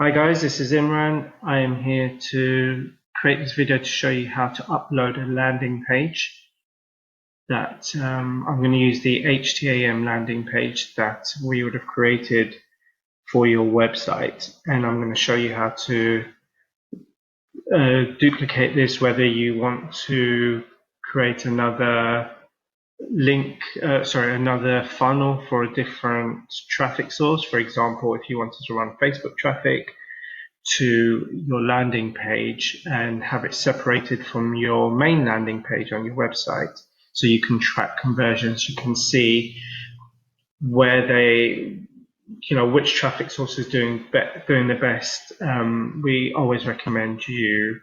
Hi guys, this is Imran. I am here to create this video to show you how to upload a landing page that I'm going to use the HTAM landing page that we would have created for your website, and I'm going to show you how to duplicate this, whether you want to create another another funnel for a different traffic source. For example, if you wanted to run Facebook traffic to your landing page and have it separated from your main landing page on your website, so you can track conversions. You can see where which traffic source is doing the best. We always recommend you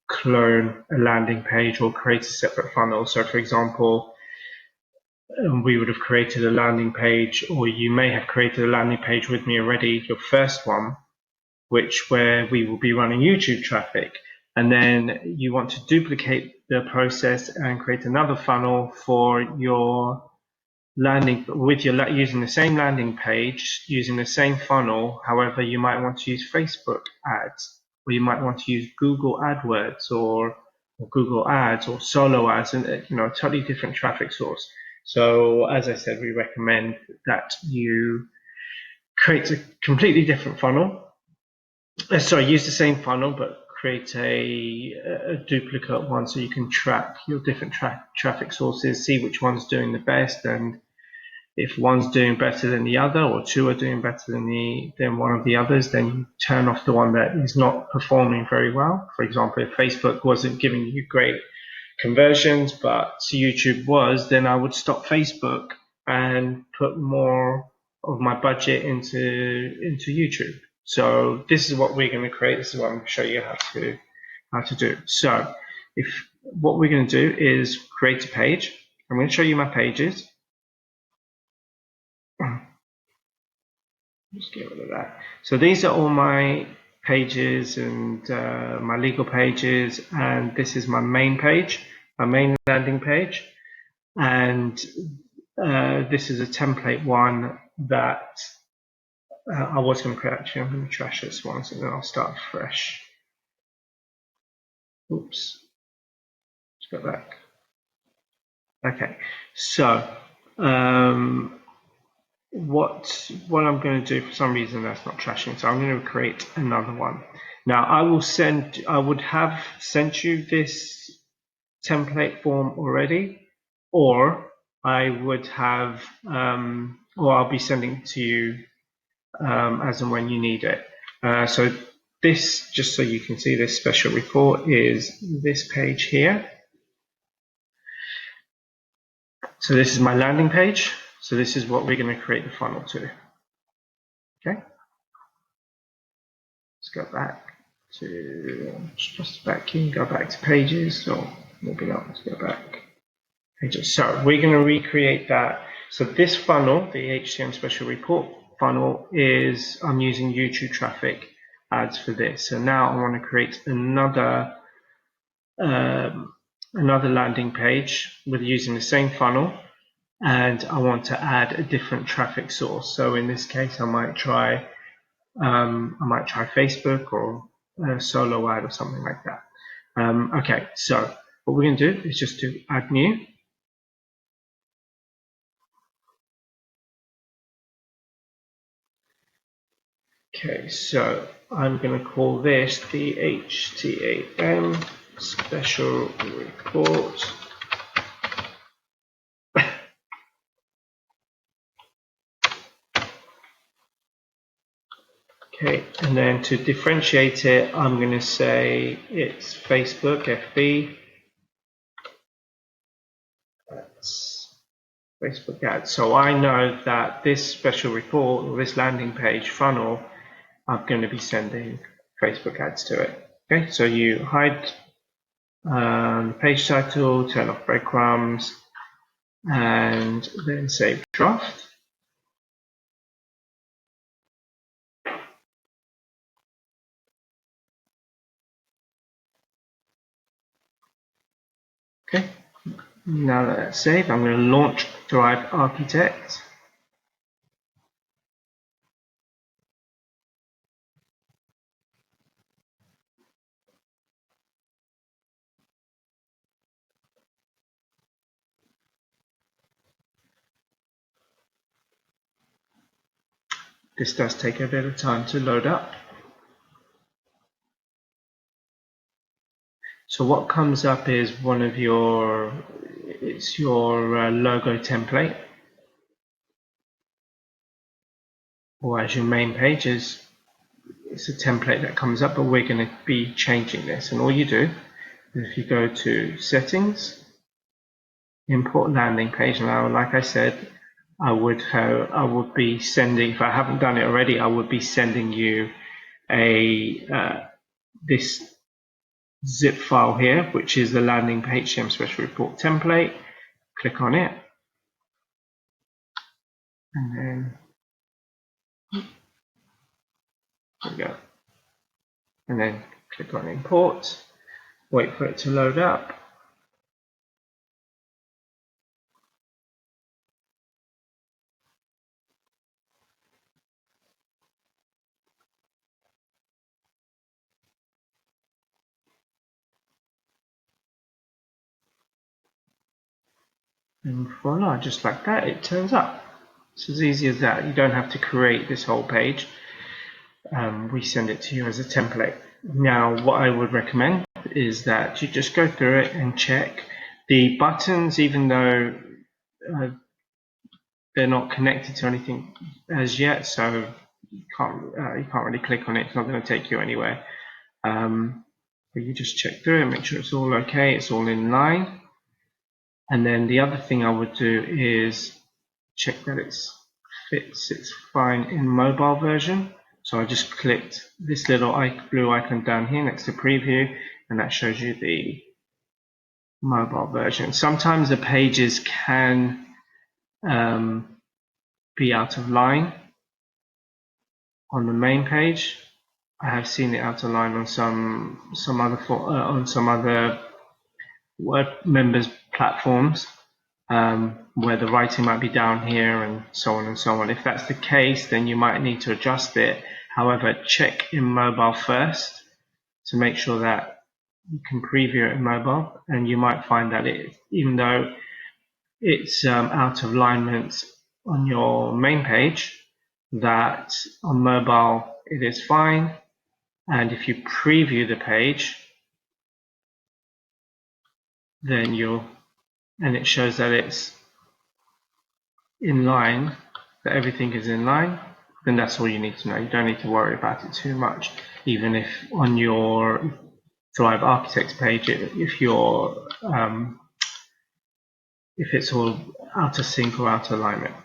clone a landing page or create a separate funnel. So for example, we would have created a landing page, or you may have created a landing page with me already, your first one, where we will be running YouTube traffic, and then you want to duplicate the process and create another funnel for your landing using the same landing page, using the same funnel. However, you might want to use Facebook ads, or you might want to use Google AdWords or Google Ads or solo ads, and a totally different traffic source. So as I said, we recommend that you create a completely different funnel. Use the same funnel, but create a duplicate one so you can track your different traffic sources, see which one's doing the best, and if one's doing better than the other, or two are doing better than one of the others, then you turn off the one that is not performing very well. For example, if Facebook wasn't giving you great conversions, but YouTube was, then I would stop Facebook and put more of my budget into YouTube. So this is what we're going to create. This is what I'm going to show you how to do. So what we're going to do is create a page. I'm going to show you my pages. Just get rid of that. So these are all my pages and my legal pages, and this is my main page, my main landing page, and this is a template one that I was going to create. Actually, I'm going to trash this one, so then I'll start fresh. Oops, let's go back. Okay, so what I'm going to do, for some reason that's not trashing, so I'm going to create another one. Now I would have sent you this template form already, or I would have or I'll be sending it to you as and when you need it. So this, just so you can see, this special report is this page here. So this is my landing page. So this is what we're going to create the funnel to. Okay. Let's go back to just back in, go back to pages, or maybe not. Let's go back pages. So we're going to recreate that. So this funnel, the HTML special report funnel, is I'm using YouTube traffic ads for this. So now I want to create another landing page with using the same funnel, and I want to add a different traffic source. So in this case, I might try Facebook or a solo ad or something like that. Okay, so what we're going to do is just to add new. Okay, so I'm going to call this the HTAM special report. Okay, and then to differentiate it, I'm going to say it's Facebook FB. That's Facebook ads. So I know that this special report, or this landing page funnel, I'm going to be sending Facebook ads to it. Okay, so you hide page title, turn off breadcrumbs, and then save draft. Okay, now that that's saved, I'm going to launch Drive Architect. This does take a bit of time to load up. So what comes up is your logo template, or as your main page is, it's a template that comes up, but we're going to be changing this. And all you do is if you go to settings, import landing page. Now, like I said, I would be sending, if I haven't done it already, I would be sending you this zip file here, which is the landing page HTML special report template. Click on it, and then there we go. And then click on import. Wait for it to load up. And voila, just like that, it turns up. It's as easy as that. You don't have to create this whole page. We send it to you as a template. Now, what I would recommend is that you just go through it and check the buttons, even though they're not connected to anything as yet, so you can't really click on it. It's not going to take you anywhere. But you just check through it, make sure it's all okay, it's all in line. And then the other thing I would do is check that it's fine in mobile version. So I just clicked this little blue icon down here next to preview, and that shows you the mobile version. Sometimes the pages can be out of line on the main page. I have seen it out of line on some other Word members platforms, where the writing might be down here and so on and so on. If that's the case, then you might need to adjust it. However, check in mobile first to make sure that you can preview it in mobile, and you might find that even though it's out of alignment on your main page, that on mobile it is fine. And if you preview the page, then it shows that it's in line, that everything is in line, then that's all you need to know. You don't need to worry about it too much. Even if on your Thrive Architects page, if it's all out of sync or out of alignment.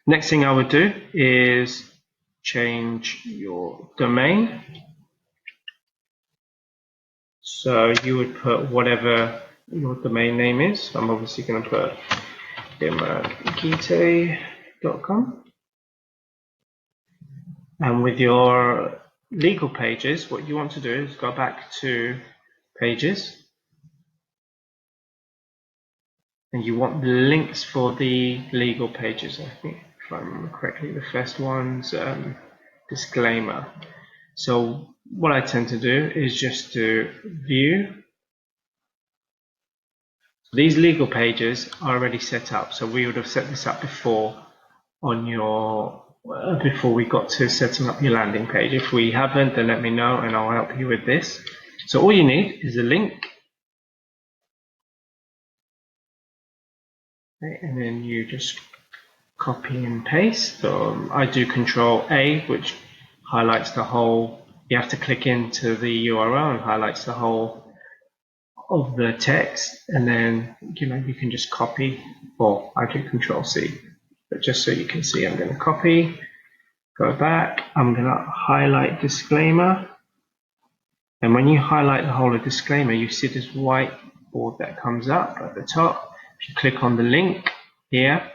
Next thing I would do is change your domain. So you would put whatever your domain name is. I'm obviously going to put imagite.com. And with your legal pages, what you want to do is go back to pages, and you want the links for the legal pages. I think, if I remember correctly, the first one's disclaimer. So what I tend to do is just to view. These legal pages are already set up, so we would have set this up before before we got to setting up your landing page. If we haven't, then let me know and I'll help you with this. So all you need is a link, okay, and then you just copy and paste. I do Control A, which highlights the whole. You have to click into the URL and highlights the whole of the text, and then you can just copy, or I do Control C. But just so you can see, I'm going to copy, go back, I'm going to highlight disclaimer, and when you highlight the whole of disclaimer, you see this white board that comes up at the top. If you click on the link here,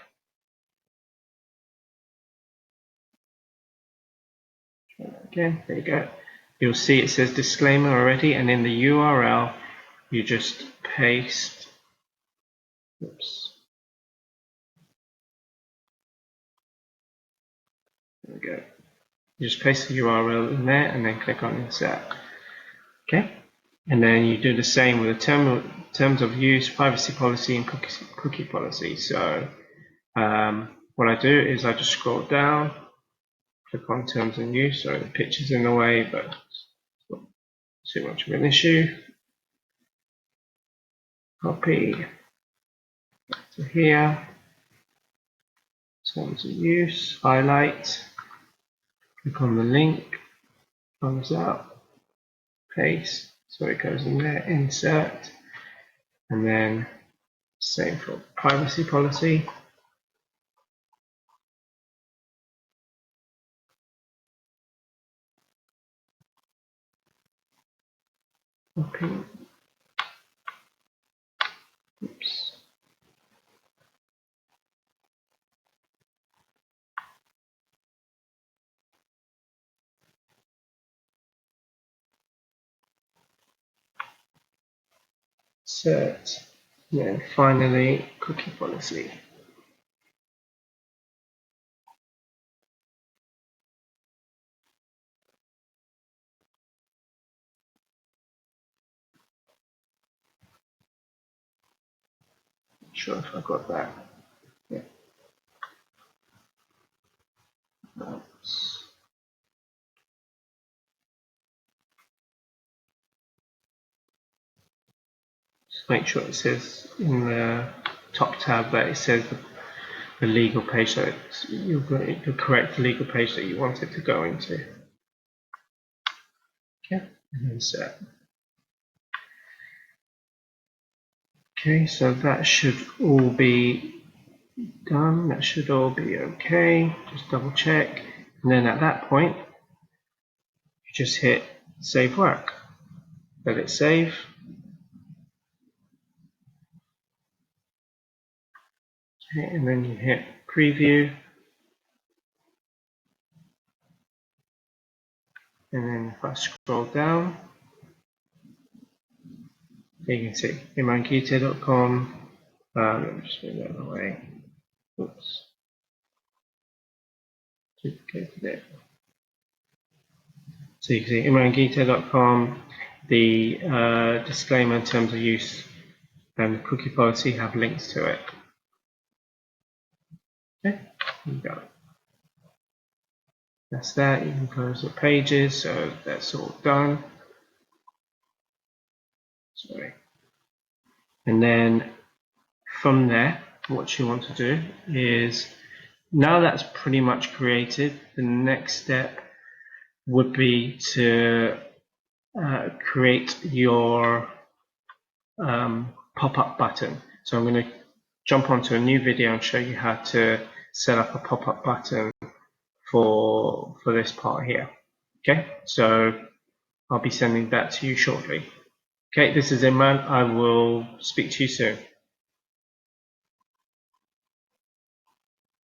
again, there you go, you'll see it says disclaimer already, and in the URL you just paste, oops, there we go. You just paste the URL in there and then click on insert. Okay, and then you do the same with the terms of use, privacy policy, and cookie policy. So what I do is I just scroll down click on terms of use. Sorry, the picture's in the way, but it's not too much of an issue. Copy to here, terms of use, highlight, click on the link, thumbs up, paste, so it goes in there, insert, and then same for privacy policy. Okay. Oops. Insert, and then finally cookie policy. Not sure if I got that. Yeah. Just make sure it says in the top tab that it says the legal page, so you've got the correct legal page that you want it to go into. Okay, and insert. Okay, so that should all be done. That should all be okay. Just double check. And then at that point, you just hit save work. Let it save. Okay, and then you hit preview. And then if I scroll down, you can see imrankita.com. Let me just move that away. Oops. Duplicated it. So you can see imrankita.com, the disclaimer in terms of use and the cookie policy have links to it. Okay, there you go. That's that. You can close the pages, so that's all done. Sorry. And then from there, what you want to do is, now that's pretty much created, the next step would be to create your pop-up button. So I'm going to jump onto a new video and show you how to set up a pop-up button for this part here. Okay, so I'll be sending that to you shortly. Okay, this is Imran. I will speak to you soon.